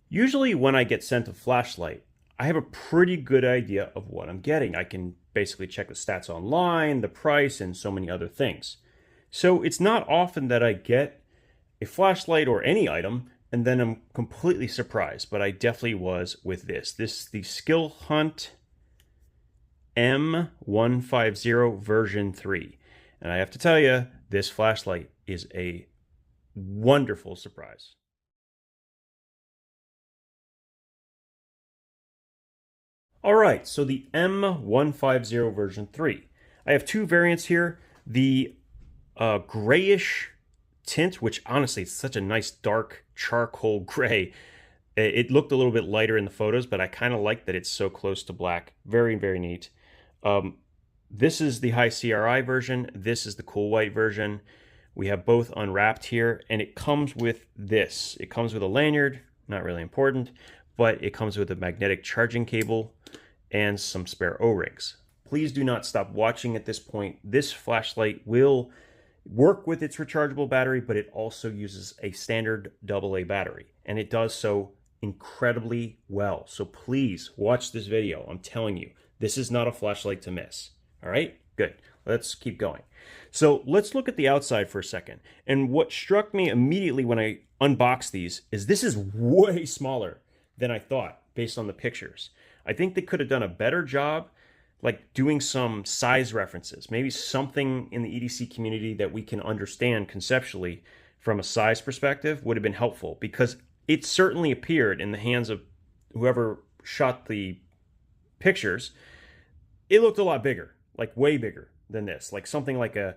Usually when I get sent a flashlight, I have a pretty good idea of what I'm getting. I can basically check the stats online, the price, and so many other things. So it's not often that I get a flashlight or any item and then I'm completely surprised, but I definitely was with this. This is the Skilhunt M150 version 3. And I have to tell you, this flashlight is a wonderful surprise. All right, so the M150 version 3. I have two variants here. The grayish tint, which honestly it's such a nice dark charcoal gray. It looked a little bit lighter in the photos, but I kind of like that it's so close to black. Very, very neat. This is the high CRI version. This is the cool white version. We have both unwrapped here, and it comes with this. It comes with a lanyard, not really important, but it comes with a magnetic charging cable and some spare O-rings. Please do not stop watching at this point. This flashlight will work with its rechargeable battery, but it also uses a standard AA battery, and it does so incredibly well. So please watch this video. I'm telling you, this is not a flashlight to miss. All right, good. Let's keep going. So let's look at the outside for a second. And what struck me immediately when I unboxed these is this is way smaller than I thought based on the pictures. I think they could have done a better job like doing some size references, maybe something in the EDC community that we can understand conceptually from a size perspective would have been helpful, because it certainly appeared in the hands of whoever shot the pictures, it looked a lot bigger, like way bigger than this, like something like a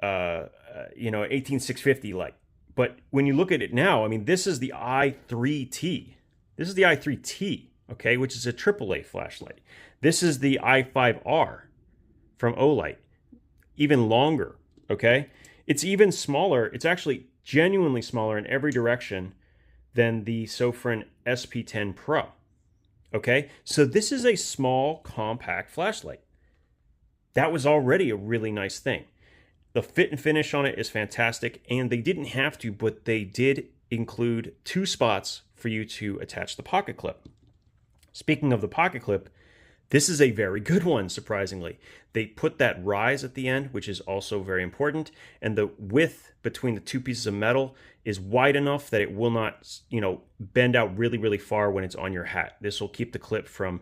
18650 light. But when you look at it now, I mean, this is the i3T. This is the i3T, okay, which is a AAA flashlight. This is the i5R from Olight, even longer, okay? It's even smaller. It's actually genuinely smaller in every direction than the Sofrin SP10 Pro, okay? So this is a small, compact flashlight. That was already a really nice thing. The fit and finish on it is fantastic, and they didn't have to, but they did include 2 spots for you to attach the pocket clip. Speaking of the pocket clip, this is a very good one, surprisingly. They put that rise at the end, which is also very important, and the width between the 2 pieces of metal is wide enough that it will not, bend out really, really far when it's on your hat. This will keep the clip from,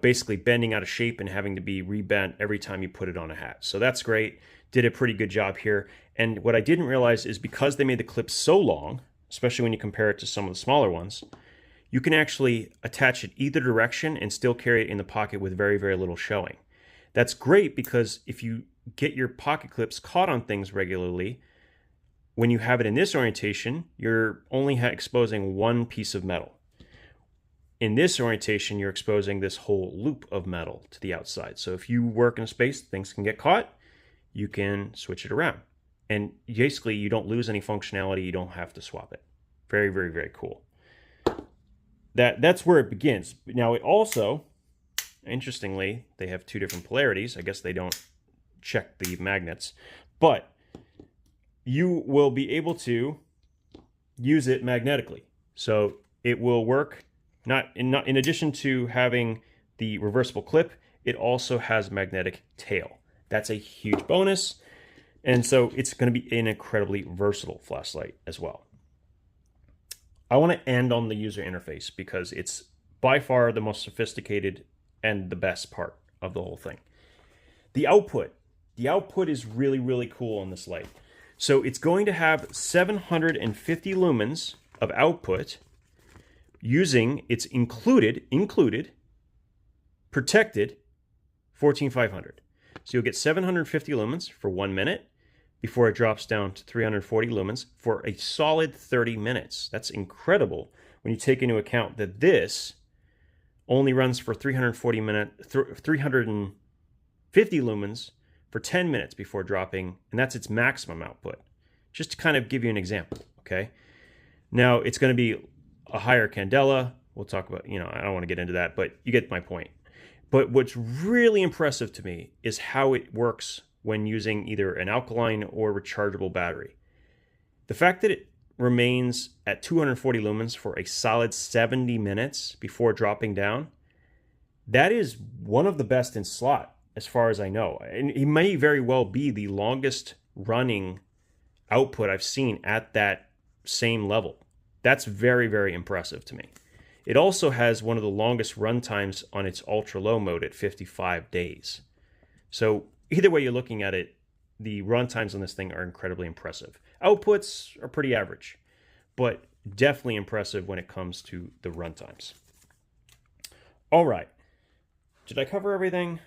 basically bending out of shape and having to be rebent every time you put it on a hat. So that's great. Did a pretty good job here. And what I didn't realize is because they made the clip so long, especially when you compare it to some of the smaller ones, you can actually attach it either direction and still carry it in the pocket with very, very little showing. That's great because if you get your pocket clips caught on things regularly, when you have it in this orientation, you're only exposing one piece of metal. In this orientation, you're exposing this whole loop of metal to the outside. So if you work in a space, things can get caught, you can switch it around. And basically, you don't lose any functionality. You don't have to swap it. Very, very, very cool. That's where it begins. Now, it also, interestingly, they have 2 different polarities. I guess they don't check the magnets. But you will be able to use it magnetically. So it will work, in addition to having the reversible clip, it also has magnetic tail. That's a huge bonus. And so it's going to be an incredibly versatile flashlight as well. I want to end on the user interface because it's by far the most sophisticated and the best part of the whole thing. The output is really, really cool on this light. So it's going to have 750 lumens of output using its included protected 14500. So you'll get 750 lumens for 1 minute before it drops down to 340 lumens for a solid 30 minutes. That's incredible when you take into account that this only runs for 350 lumens for 10 minutes before dropping, and that's its maximum output. Just to kind of give you an example, okay? Now, it's going to be a higher candela. We'll talk about, I don't want to get into that, but you get my point. But what's really impressive to me is how it works when using either an alkaline or rechargeable battery. The fact that it remains at 240 lumens for a solid 70 minutes before dropping down. That is one of the best in slot, as far as I know. And it may very well be the longest running output I've seen at that same level. That's very, very impressive to me. It also has one of the longest run times on its ultra low mode at 55 days. So either way you're looking at it, the run times on this thing are incredibly impressive. Outputs are pretty average, but definitely impressive when it comes to the run times. All right. Did I cover everything?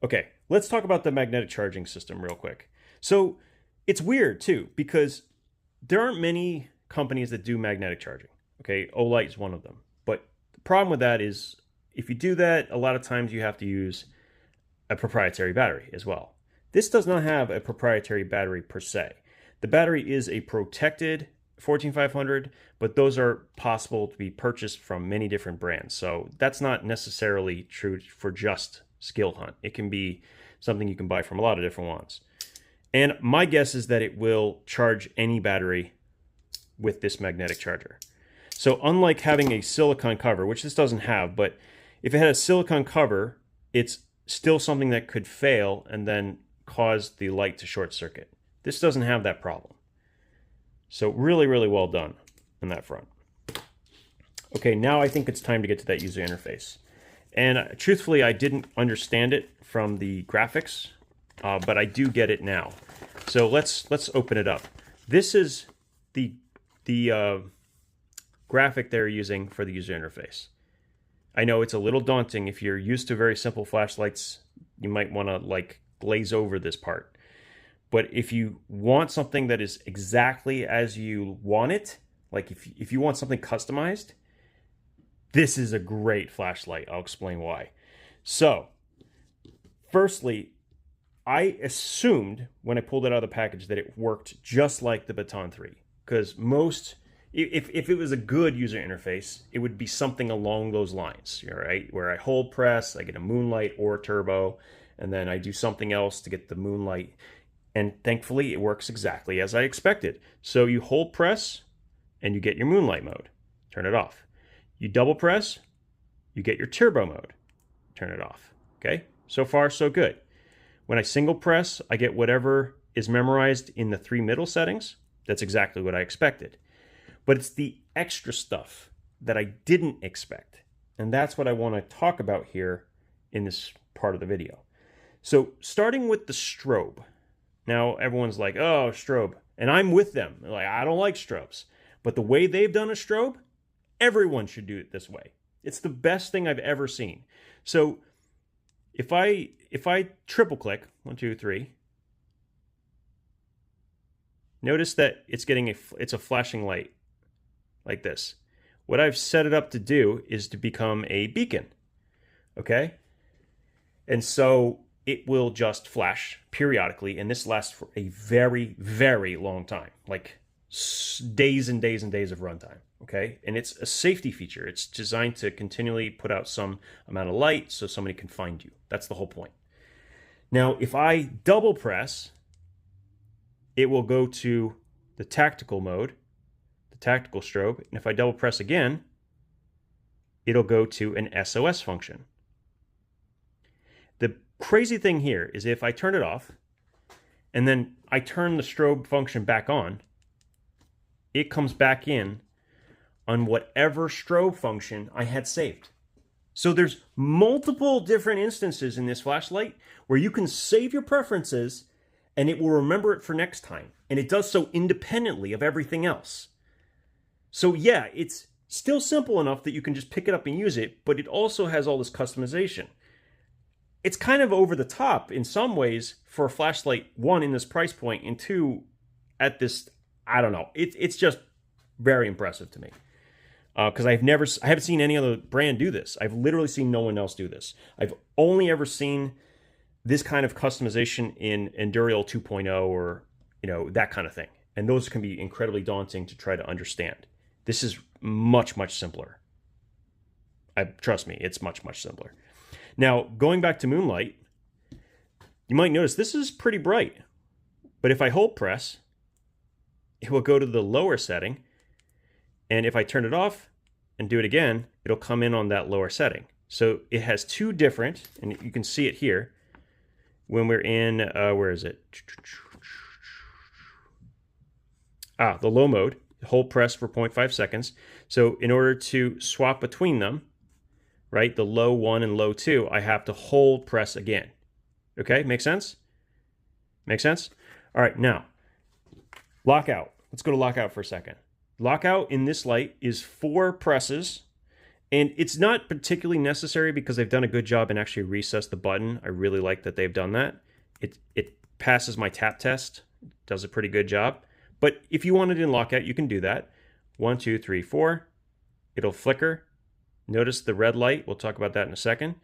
Okay, let's talk about the magnetic charging system real quick. So it's weird too, because there aren't many companies that do magnetic charging. Okay, Olight is one of them. But the problem with that is if you do that, a lot of times you have to use a proprietary battery as well. This does not have a proprietary battery per se. The battery is a protected 14500, but those are possible to be purchased from many different brands. So that's not necessarily true for just Skilhunt. It can be something you can buy from a lot of different ones. And my guess is that it will charge any battery with this magnetic charger. So unlike having a silicone cover, which this doesn't have, but if it had a silicone cover, it's still something that could fail and then cause the light to short circuit. This doesn't have that problem. So really, really well done on that front. Okay, now I think it's time to get to that user interface. And truthfully, I didn't understand it from the graphics, but I do get it now. So let's open it up. This is the graphic they're using for the user interface. I know it's a little daunting. If you're used to very simple flashlights, you might want to like glaze over this part. But if you want something that is exactly as you want it, like if you want something customized, this is a great flashlight. I'll explain why. So, firstly, I assumed when I pulled it out of the package that it worked just like the Baton 3. Because if it was a good user interface, it would be something along those lines, right? Where I hold press, I get a moonlight or a turbo, and then I do something else to get the moonlight. And thankfully, it works exactly as I expected. So you hold press, and you get your moonlight mode. Turn it off. You double press, you get your turbo mode. Turn it off. Okay? So far, so good. When I single press, I get whatever is memorized in the 3 middle settings. That's exactly what I expected. But it's the extra stuff that I didn't expect. And that's what I want to talk about here in this part of the video. So starting with the strobe. Now everyone's like, oh, strobe. And I'm with them. Like, I don't like strobes. But the way they've done a strobe, everyone should do it this way. It's the best thing I've ever seen. So if I triple click, 1, 2, 3, notice that it's a flashing light like this. What I've set it up to do is to become a beacon. Okay? And so it will just flash periodically, and this lasts for a very, very long time, like days and days and days of runtime. Okay, and it's a safety feature. It's designed to continually put out some amount of light so somebody can find you. That's the whole point. Now, if I double press, it will go to the tactical mode, the tactical strobe, and if I double press again, it'll go to an SOS function. The crazy thing here is if I turn it off, and then I turn the strobe function back on, it comes back in on whatever strobe function I had saved. So there's multiple different instances in this flashlight where you can save your preferences and it will remember it for next time. And it does so independently of everything else. So yeah, it's still simple enough that you can just pick it up and use it, but it also has all this customization. It's kind of over the top in some ways for a flashlight, 1, in this price point, and 2, at this, I don't know. It's just very impressive to me. Because I haven't seen any other brand do this. I've literally seen no one else do this. I've only ever seen this kind of customization in Endurial 2.0 or, that kind of thing. And those can be incredibly daunting to try to understand. This is much, much simpler. Trust me, it's much, much simpler. Now, going back to moonlight, you might notice this is pretty bright. But if I hold press, it will go to the lower setting, And if I turn it off and do it again, it'll come in on that lower setting. So it has two different, and you can see it here when we're in, where is it? The low mode, hold press for 0.5 seconds. So in order to swap between them, right, the low 1 and low 2, I have to hold press again. Okay, make sense? Make sense? All right, now, lockout. Let's go to lockout for a second. Lockout in this light is 4 presses, and it's not particularly necessary because they've done a good job and actually recessed the button. I really like that they've done that. It passes my tap test, does a pretty good job. But if you want it in lockout, you can do that. 1, 2, 3, 4. It'll flicker. Notice the red light. We'll talk about that in a second.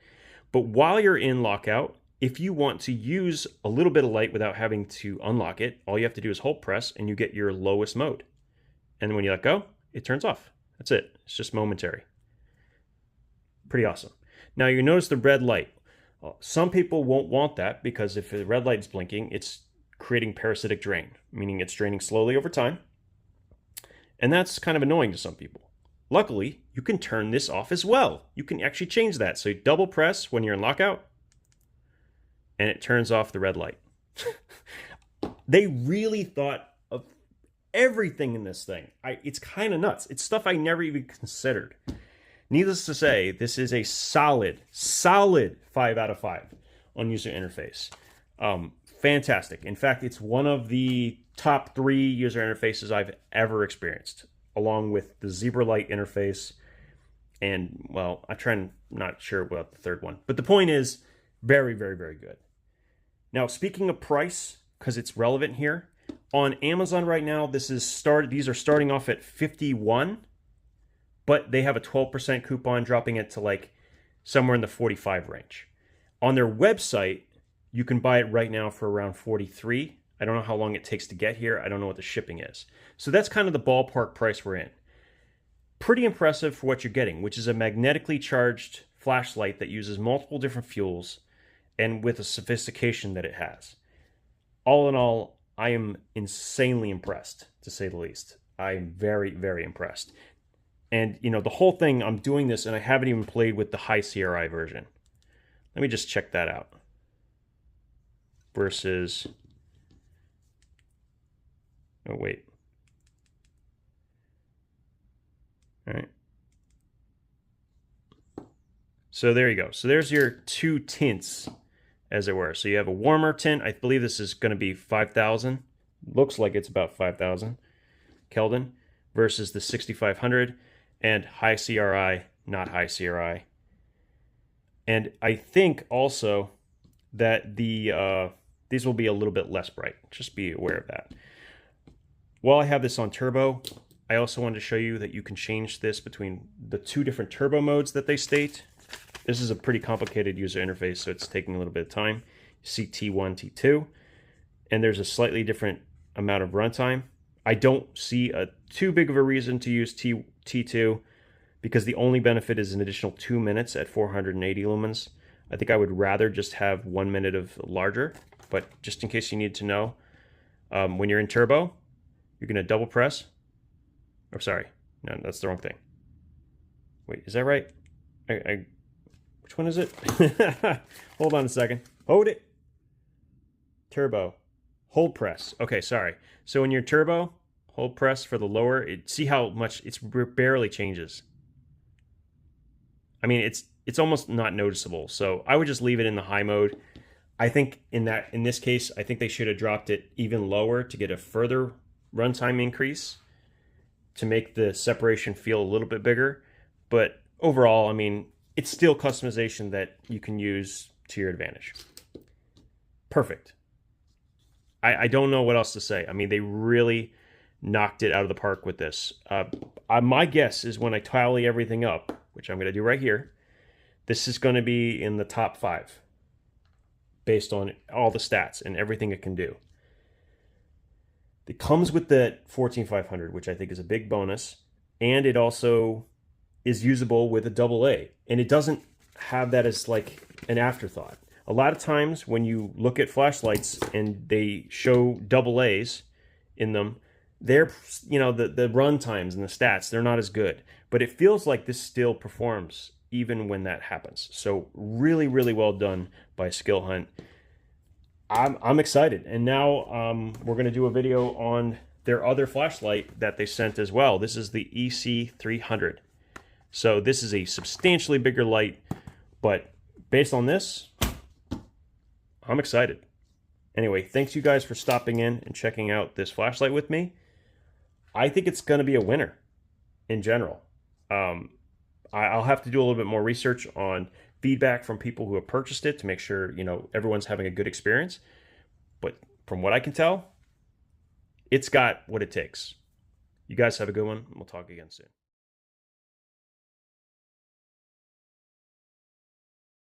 But while you're in lockout, if you want to use a little bit of light without having to unlock it, all you have to do is hold press and you get your lowest mode. And when you let go, it turns off. That's it. It's just momentary. Pretty awesome. Now you notice the red light. Some people won't want that because if the red light is blinking, it's creating parasitic drain, meaning it's draining slowly over time. And that's kind of annoying to some people. Luckily, you can turn this off as well. You can actually change that. So you double press when you're in lockout, and it turns off the red light. They really thought of everything in this thing. It's kind of nuts. It's stuff I never even considered. Needless to say, this is a solid 5 out of 5 on user interface. Fantastic. In fact, it's one of the top 3 user interfaces I've ever experienced, along with the Zebra Light interface. And, well, not sure about the third one. But the point is, very, very, very good. Now, speaking of price, because it's relevant here, on Amazon right now, these are starting off at $51, but they have a 12% coupon dropping it to like somewhere in the 45 range. On their website, you can buy it right now for around 43. I don't know how long it takes to get here. I don't know what the shipping is. So that's kind of the ballpark price we're in. Pretty impressive for what you're getting, which is a magnetically charged flashlight that uses multiple different fuels and with a sophistication that it has. All in all, I am insanely impressed, to say the least. I am very, very impressed. And, you know, the whole thing, I'm doing this and I haven't even played with the high CRI version. Let me just check that out. Versus, oh wait. All right. So there you go. So there's your 2 tints, as it were. So you have a warmer tint. I believe this is going to be 5,000. Looks like it's about 5,000 Kelvin versus the 6,500 and high CRI, not high CRI. And I think also that these will be a little bit less bright. Just be aware of that. While I have this on turbo, I also wanted to show you that you can change this between the 2 different turbo modes that they state. This is a pretty complicated user interface, so it's taking a little bit of time. You see T1, T2, and there's a slightly different amount of runtime. I don't see too big of a reason to use T2 because the only benefit is an additional 2 minutes at 480 lumens. I think I would rather just have 1 minute of larger, but just in case you need to know, when you're in turbo, you're going to double press. Oh, sorry. No, that's the wrong thing. Wait, is that right? Which one is it? Hold on a second. Hold it. Turbo. Hold press. Okay, sorry. So when you're turbo, hold press for the lower. See how much it barely changes. I mean, it's almost not noticeable. So I would just leave it in the high mode. I think in this case, I think they should have dropped it even lower to get a further runtime increase to make the separation feel a little bit bigger. But overall, I mean, it's still customization that you can use to your advantage. Perfect. I don't know what else to say. I mean, they really knocked it out of the park with this. My guess is when I tally everything up, which I'm going to do right here, this is going to be in the top 5 based on all the stats and everything it can do. It comes with the 14500, which I think is a big bonus, and it also is usable with a AA, and it doesn't have that as like an afterthought. A lot of times when you look at flashlights and they show AA's in them, they're, you know, the run times and the stats, they're not as good, but it feels like this still performs even when that happens. So really, really well done by Skilhunt. I'm excited. And now we're going to do a video on their other flashlight that they sent as well. This is the EC300. So this is a substantially bigger light, but based on this, I'm excited. Anyway, thanks you guys for stopping in and checking out this flashlight with me. I think it's going to be a winner in general. I'll have to do a little bit more research on feedback from people who have purchased it to make sure, you know, everyone's having a good experience. But from what I can tell, it's got what it takes. You guys have a good one. We'll talk again soon.